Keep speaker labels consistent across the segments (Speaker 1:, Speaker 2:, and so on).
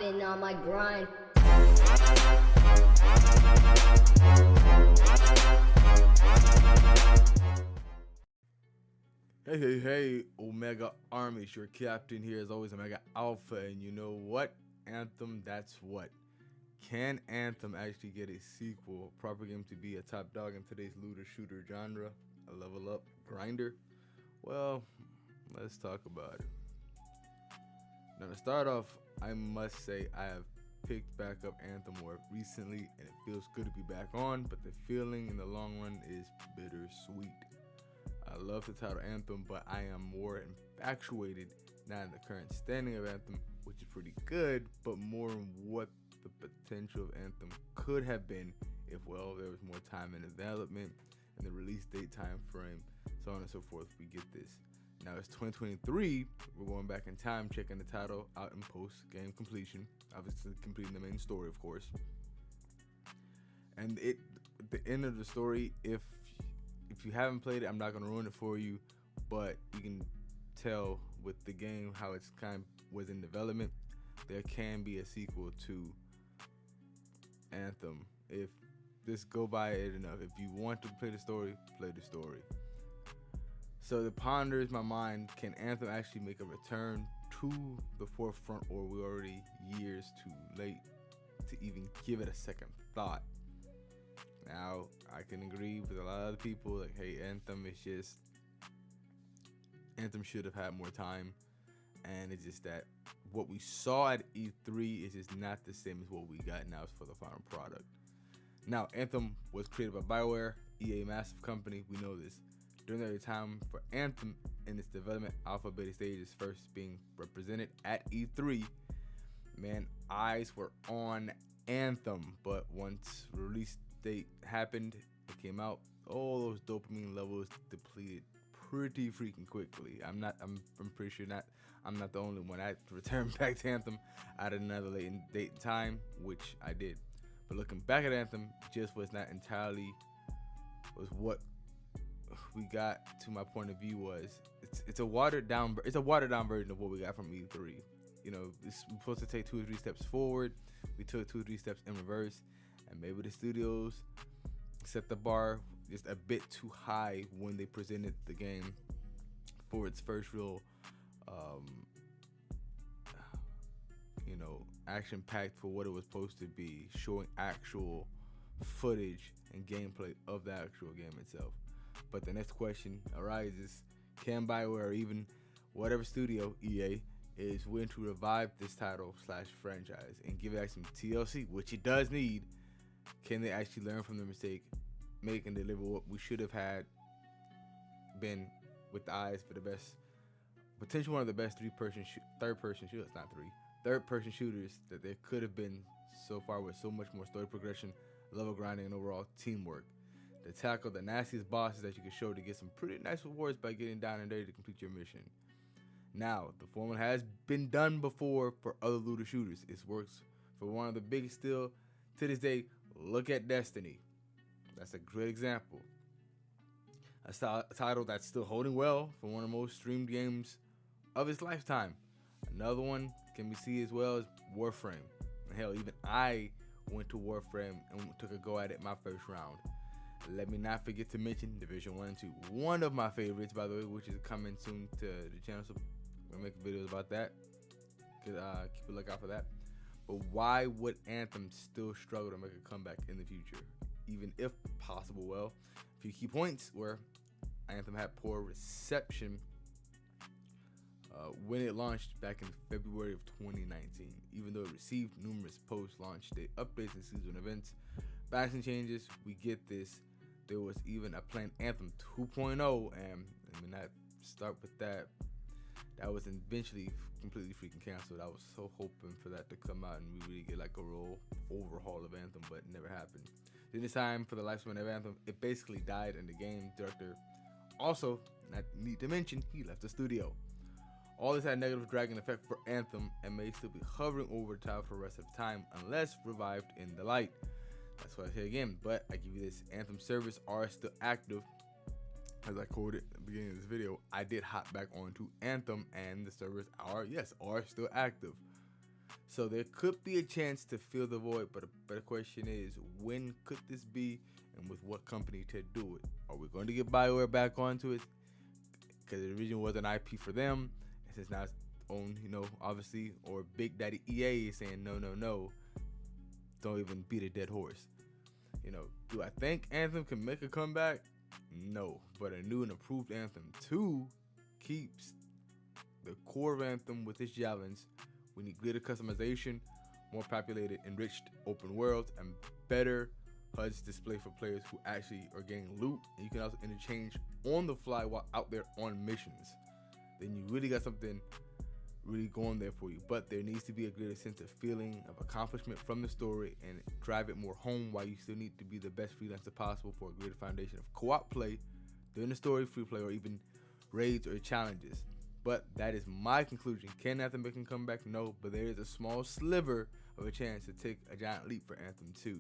Speaker 1: been on my grind.
Speaker 2: Hey, Omega Army, it's your captain here as always, Omega Alpha, and you know what? Anthem, that's what. Can Anthem actually get a sequel, a proper game to be a top dog in today's looter shooter genre, a level up grinder? Well, let's talk about it. Now to start off, I must say I have picked back up Anthem more recently, and it feels good to be back on, but the feeling in the long run is bittersweet. I love the title Anthem, but I am more infatuated now in the current standing of Anthem, which is pretty good, but more in what the potential of Anthem could have been if, well, there was more time in development and the release date time frame, so on and so forth. We get this. Now it's 2023. We're going back in time, checking the title out in post-game completion, obviously completing the main story, of course. And at the end of the story, if you haven't played it, I'm not going to ruin it for you, but you can tell with the game how it's kind of was in development. There can be a sequel to Anthem if just go by it enough. If you want to play the story, play the story. So it ponders my mind, can Anthem actually make a return to the forefront, or are we already years too late to even give it a second thought? Now, I can agree with a lot of other people, like, hey, Anthem should have had more time, and it's just that what we saw at E3 is just not the same as what we got now for the final product. Now, Anthem was created by BioWare, EA, massive company, we know this. During the time for Anthem in its development alpha beta stages first being represented at E3, man, eyes were on Anthem, but once release date happened, it came out, all those dopamine levels depleted pretty freaking quickly. I'm pretty sure I'm not the only one. I returned back to Anthem at another late date time, which I did. But looking back at Anthem, just was not entirely was what we got. To my point of view, was it's a watered down version of what we got from E3. You know, it's supposed to take 2 or 3 steps forward. We took 2 or 3 steps in reverse. And maybe the studios set the bar just a bit too high when they presented the game for its first real, action-packed for what it was supposed to be, showing actual footage and gameplay of the actual game itself. But the next question arises, can BioWare, or even whatever studio, EA, is willing to revive this title / franchise and give it some TLC, which it does need? Can they actually learn from the mistake, make and deliver what we should have had been with the eyes for the best, potential one of the best third-person shooters that there could have been so far, with so much more story progression, level grinding, and overall teamwork, to tackle the nastiest bosses that you can show to get some pretty nice rewards by getting down and dirty to complete your mission. Now, the formula has been done before for other looter shooters. It works for one of the biggest still to this day. Look at Destiny. That's a great example. A title that's still holding well for one of the most streamed games of its lifetime. Another one can be seen as well as Warframe. And hell, even I went to Warframe and took a go at it my first round. Let me not forget to mention Division 1 and 2. One of my favorites, by the way, which is coming soon to the channel, so I'm going to make videos about that. Keep a lookout for that. But why would Anthem still struggle to make a comeback in the future, even if possible? Well, a few key points where Anthem had poor reception when it launched back in February of 2019. Even though it received numerous post-launch day updates and season events, balancing changes, we get this. There was even a planned Anthem 2.0, and let me not start with that. That was eventually completely freaking canceled. I was so hoping for that to come out and we really get like a real overhaul of Anthem, but it never happened. Then this time, for the lifespan of Anthem, it basically died, and the game director also, not need to mention, he left the studio. All this had a negative dragging effect for Anthem and may still be hovering over the top for the rest of the time unless revived in the light. That's what I say again, but I give you this, Anthem servers are still active. As I quoted at the beginning of this video, I did hop back onto Anthem and the servers are still active. So there could be a chance to fill the void, but a better question is, when could this be, and with what company to do it? Are we going to get BioWare back onto it? Because the original was an IP for them, and since now it's owned, obviously, or Big Daddy EA is saying no, no, no, don't even beat a dead horse. Do I think Anthem can make a comeback? No, but a new and improved Anthem 2 keeps the core of Anthem with its challenge. We need greater customization, more populated, enriched open worlds, and better HUD's display for players who actually are getting loot, and you can also interchange on the fly while out there on missions. Then you really got something really going there for you. But there needs to be a greater sense of feeling of accomplishment from the story and drive it more home, while you still need to be the best freelancer possible for a greater foundation of co-op play during the story, free play, or even raids or challenges. But that is my conclusion. Can Anthem make a comeback? No, but there is a small sliver of a chance to take a giant leap for Anthem 2.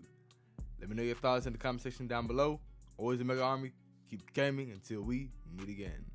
Speaker 2: Let me know your thoughts in the comment section down below. Always a Mega Army. Keep gaming until we meet again.